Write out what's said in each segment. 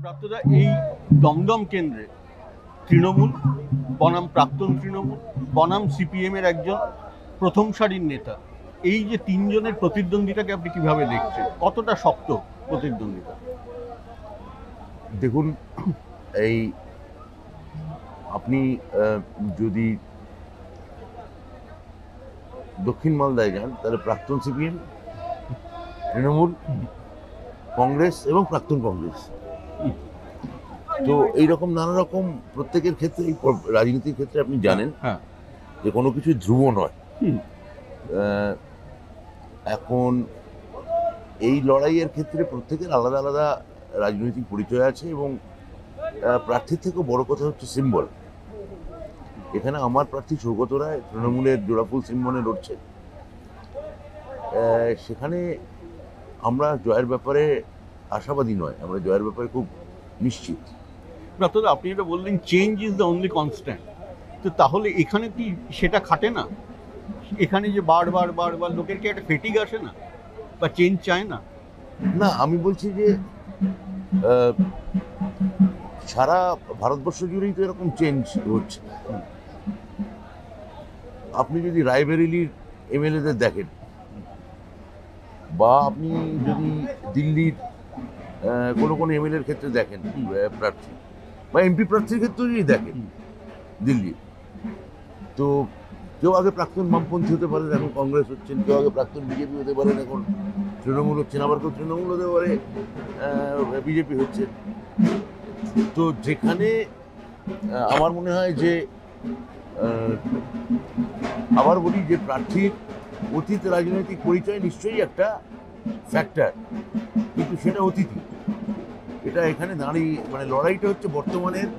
প্রাপ্তদা, এই দমদম কেন্দ্রে তৃণমূল বনাম প্রাক্তন তৃণমূল বনাম সিপিএম এর একজন প্রথম সারির নেতা, এই যে তিনজনের প্রতিদ্বন্দ্বিতাকে আপনি কিভাবে দেখছেন? কতটা শক্ত প্রতিদ্বন্দ্বিতা? দেখুন, এই আপনি যদি দক্ষিণ মালদায় যান তাহলে প্রাক্তন সিপিএম, তৃণমূল, কংগ্রেস এবং প্রাক্তন কংগ্রেস। তো এইরকম নানা রকম প্রত্যেকের ক্ষেত্রে এই রাজনীতির ক্ষেত্রে আপনি জানেন যে কোনো কিছু ধ্রুব নয়। এখন এই লড়াইয়ের ক্ষেত্রে প্রত্যেকের আলাদা আলাদা রাজনৈতিক পরিচয় আছে এবং প্রার্থীর থেকেও বড় কথা হচ্ছে সিম্বল। এখানে আমার প্রার্থী সৌগত রায় তৃণমূলের জোড়াফুল সিম্বলে লড়ছে। সেখানে আমরা জয়ের ব্যাপারে আশাবাদী নয়, আমরা জয়ের ব্যাপারে খুব নিশ্চিত। প্রাপ্তদা, আপনি এটা বললেন change is the only constant, তো তাহলে এখানে কি সেটা খাটে না? এখানে যে বারবার বারবার লোকের কি একটা ফেটিগ আসে না, বা চেঞ্জ চায় না? না, আমি বলছি যে সারা ভারতবর্ষ জুড়েই তো এরকম চেঞ্জ হচ্ছে। আপনি যদি রায়বেরেলির এমএলএদের দেখেন, বা আপনি যদি দিল্লির কোনো এমএলএর ক্ষেত্রে দেখেন প্রার্থী, বা এমপি প্রার্থীর ক্ষেত্রে যদি দেখেন দিল্লি, তো কেউ আগে প্রাক্তন বামপন্থী হতে পারেন, এখন কংগ্রেস হচ্ছেন, কেউ আগে প্রাক্তন বিজেপি হতে পারেন, এখন তৃণমূল হচ্ছেন, আবার কেউ তৃণমূল হতে পারে বিজেপি হচ্ছে। তো যেখানে আমার মনে হয় যে আবার বলি যে প্রার্থীর অতীত রাজনৈতিক পরিচয় নিশ্চয়ই একটা ফ্যাক্টর, কিন্তু সেটা অতীতই। এটা এখানে দাঁড়িয়ে মানে লড়াইটা হচ্ছে বর্তমানের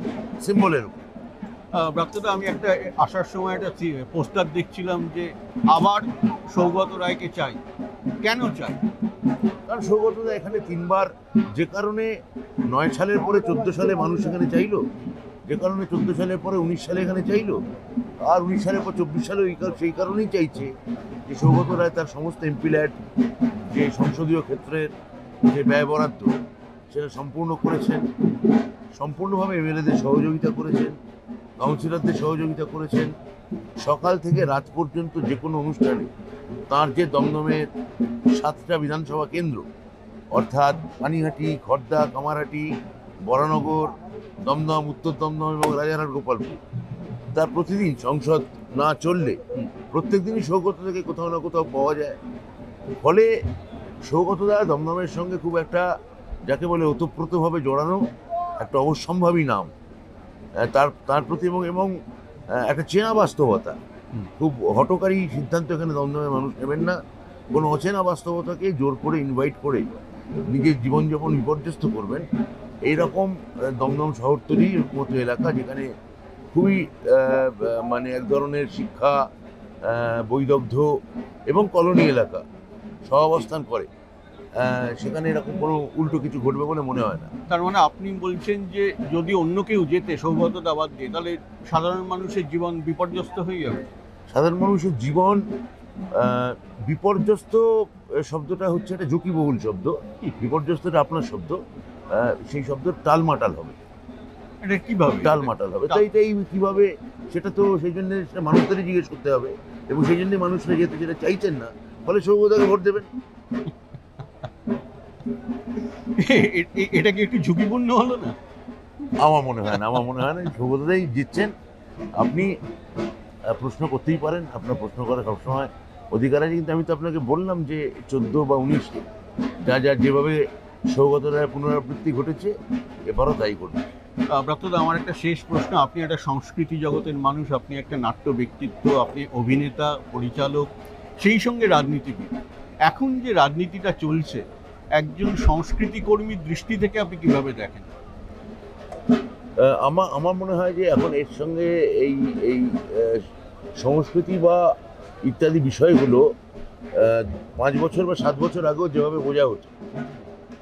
সিম্বলের উপর। প্রাপ্তদা, আমি একটা আসার সময় একটা পোস্টার দেখছিলাম যে আবার সৌগত রায়কে চাই। কেন চাই? কারণ সৌগতদা এখানে তিনবার, যে কারণে 9 সালের পরে 14 সালে মানুষ এখানে চাইলো, যে কারণে 14 সালের পরে 19 সালে এখানে চাইলো, আর 19 সালের পর 24 সালে সেই কারণেই চাইছে যে সৌগত রায় তার সমস্ত এমপি ল্যাড, যে সংসদীয় ক্ষেত্রের যে ব্যয় বরাদ্দ, সেটা সম্পূর্ণ করেছেন, সম্পূর্ণভাবে এমএলএদের সহযোগিতা করেছেন, কাউন্সিলরদের সহযোগিতা করেছেন। সকাল থেকে রাত পর্যন্ত যে কোনো অনুষ্ঠানে তার যে দমদমের 7টা বিধানসভা কেন্দ্র, অর্থাৎ পানিহাটি, খড়দা, কামারহাটি, বরানগর, দমদম, উত্তর দমদম এবং রাজারহাট, গোপালপুর, তার প্রতিদিন সংসদ না চললে প্রত্যেক দিনই সৌগত থেকে কোথাও না কোথাও পাওয়া যায়। ফলে সৌগতদা দমদমের সঙ্গে খুব একটা, যাকে বলে ওতপ্রোতভাবে জড়ানো একটা অবশ্যম্ভাবী নাম। তার প্রতি এবং একটা চেনা বাস্তবতা, খুব হঠকারী সিদ্ধান্ত এখানে দমদমের মানুষ নেবেন না। কোনো অচেনা বাস্তবতাকে জোর করে ইনভাইট করে নিজের জীবনযাপন বিপর্যস্ত করবেন, এইরকম দমদম শহরতলির মতো এলাকা, যেখানে খুবই মানে এক ধরনের শিক্ষা, বৈদগ্ধ্য এবং কলোনি এলাকা সহাবস্থান করে, সেখানে এরকম কোনো উল্টো কিছু ঘটবে বলে মনে হয় না। তার মানে আপনি বলছেন যে যদি অন্য কেউ যেতে সৌগত দাবাদ দিয়ে, তাহলে সাধারণ মানুষের জীবন বিপর্যস্ত হয়ে যাবে? সাধারণ মানুষের জীবন বিপর্যস্ত শব্দটা হচ্ছে একটা ঝুঁকিবহুল শব্দ। বিপর্যস্তটা আপনার শব্দ, সেই শব্দের টালমাটাল হবে। এটা কিভাবে টালমাটাল হবে? তাই কিভাবে, সেটা তো সেই জন্য মানুষদেরই জিজ্ঞেস করতে হবে, এবং সেই জন্য মানুষরা যেহেতু যেটা চাইছেন না, ফলে সৌগতকে ভোট দেবেন। এটা কি একটু ঝুঁকিপূর্ণ হলো না? আমার মনে হয় না, সৌগতদাই জিতছেন। আপনি প্রশ্ন করতেই পারেন, আপনার প্রশ্ন করা সবসময় অধিকার আছে, কিন্তু আমি তো আপনাকে বললাম যে 14 বা 19-এ যেভাবে সৌগত রায়ের পুনরাবৃত্তি ঘটেছে, এবারও তাই ঘটবে। প্রাপ্তদা, আমার একটা শেষ প্রশ্ন। আপনি একটা সংস্কৃতি জগতের মানুষ, আপনি একটা নাট্য ব্যক্তিত্ব, আপনি অভিনেতা, পরিচালক, সেই সঙ্গে রাজনীতিবিদ। এখন যে রাজনীতিটা চলছে, একজন সংস্কৃতি কর্মীর দৃষ্টি থেকে আপনি কিভাবে দেখেন? আমার মনে হয় যে এখন এর সঙ্গে এই এই সংস্কৃতি বা ইত্যাদি বিষয়গুলো 5 বছর বা 7 বছর আগেও যেভাবে বোঝা হতো,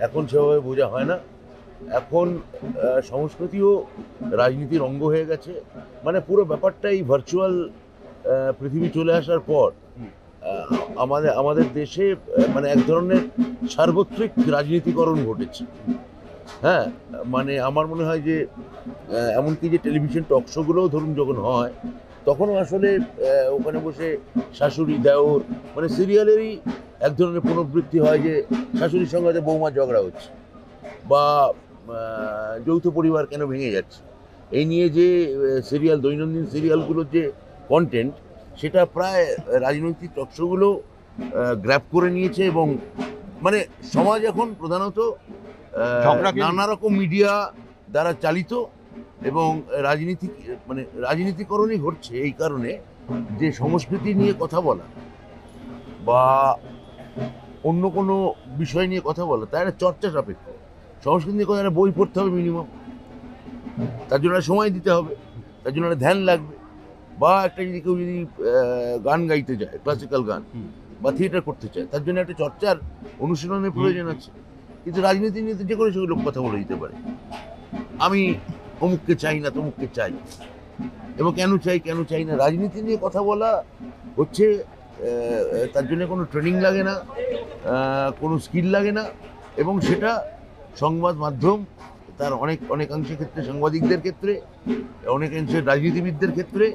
এখন সেভাবে বোঝা হয় না। এখন সংস্কৃতিও রাজনীতির অঙ্গ হয়ে গেছে। মানে পুরো ব্যাপারটাই ভার্চুয়াল পৃথিবী চলে আসার পর আমাদের দেশে মানে এক ধরনের সার্বত্রিক রাজনীতিকরণ ঘটেছে। হ্যাঁ, মানে আমার মনে হয় যে এমনকি যে টেলিভিশন টক শোগুলোও ধরুন যখন হয় তখনও আসলে ওখানে বসে শাশুড়ি দেওর মানে সিরিয়ালেরই এক ধরনের পুনরাবৃত্তি হয় যে শাশুড়ির সঙ্গে হয়তো বৌমা ঝগড়া হচ্ছে বা যৌথ পরিবার কেন ভেঙে যাচ্ছে এই নিয়ে যে সিরিয়াল দৈনন্দিন সিরিয়ালগুলোর যে কন্টেন্ট সেটা প্রায় রাজনৈতিক টক শোগুলো গ্র্যাব করে নিয়েছে এবং মানে সমাজ এখন প্রধানত ঝগড়াকে- নানা রকম মিডিয়া দ্বারা চালিত এবং মানে রাজনীতিকরণই ঘটছে এই কারণে যে সংস্কৃতি নিয়ে কথা বলা বা অন্য কোনো বিষয় নিয়ে কথা বলা তার একটা চর্চা সাপেক্ষ সংস্কৃতি নিয়ে কথা একটা বই পড়তে হবে মিনিমাম, তার জন্য একটা সময় দিতে হবে, তার জন্য একটা ধ্যান লাগবে, বা একটা যদি কেউ যদি গান গাইতে যায় ক্লাসিক্যাল গান বা থিয়েটার করতে চায় তার জন্য একটা চর্চার অনুশীলনের প্রয়োজন আছে। কিন্তু রাজনীতি নিয়ে তো যে কোনো লোক কথা বলে দিতে পারে, আমি অমুককে চাই না তমুককে চাই এবং কেন চাই না। রাজনীতি নিয়ে কথা বলা হচ্ছে তার জন্য কোনো ট্রেনিং লাগে না, কোনো স্কিল লাগে না এবং সেটা সংবাদ মাধ্যম তার অনেকাংশের ক্ষেত্রে সাংবাদিকদের ক্ষেত্রে অনেকাংশে রাজনীতিবিদদের ক্ষেত্রে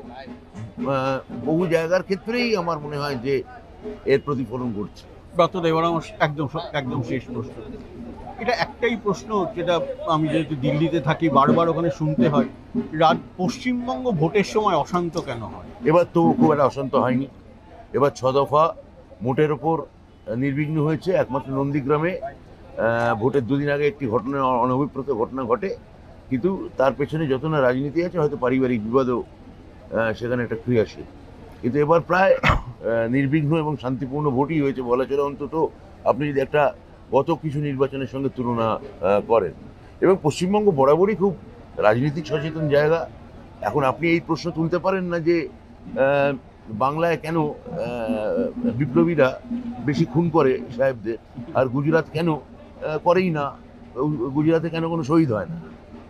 বহু জায়গার ক্ষেত্রেই আমার মনে হয় যে এর প্রতিফলন ঘটছে। ব্রাত্য এবার আমার একদম শেষ প্রশ্ন, এটা একটাই প্রশ্ন যেটা আমি যেহেতু দিল্লিতে থাকি বারবার ওখানে শুনতে হয়, পশ্চিমবঙ্গ ভোটের সময় অশান্ত কেন হয়? এবার তো খুব একটা অশান্ত হয়নি, এবার 6 দফা মোটের ওপর নির্বিঘ্ন হয়েছে। একমাত্র নন্দীগ্রামে ভোটের দুদিন আগে একটি ঘটনা অনভিপ্রেত ঘটনা ঘটে, কিন্তু তার পেছনে যত না রাজনীতি আছে হয়তো পারিবারিক বিবাদও সেখানে একটা ক্রিয়াশীল, কিন্তু এবার প্রায় নির্বিঘ্ন এবং শান্তিপূর্ণ ভোটই হয়েছে বলা চলে, অন্তত আপনি যদি একটা গত কিছু নির্বাচনের সঙ্গে তুলনা করেন। এবং পশ্চিমবঙ্গ বরাবরই খুব রাজনীতিক সচেতন জায়গা। এখন আপনি এই প্রশ্ন তুলতে পারেন না যে বাংলায় কেন বিপ্লবীরা বেশি খুন করে সাহেবদের আর গুজরাট কেন করেই না, গুজরাটে কেন কোনো শহীদ হয় না,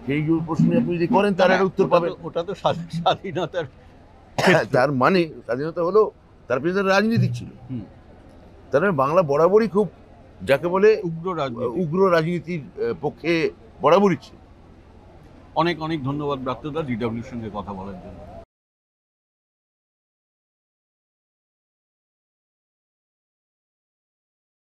সেই প্রশ্ন আপনি যদি করেন তার একটা উত্তর পাবেন। ওটা তো স্বাধীনতার তার মানে স্বাধীনতা হলো তার পেছনে রাজনীতিক ছিল, তার মানে বাংলা বরাবরই খুব যাকে বলে উগ্র রাজনীতির পক্ষে বরাবরই ছিল। অনেক ধন্যবাদ ব্রাত্যদা DW's সঙ্গে কথা বলার জন্য।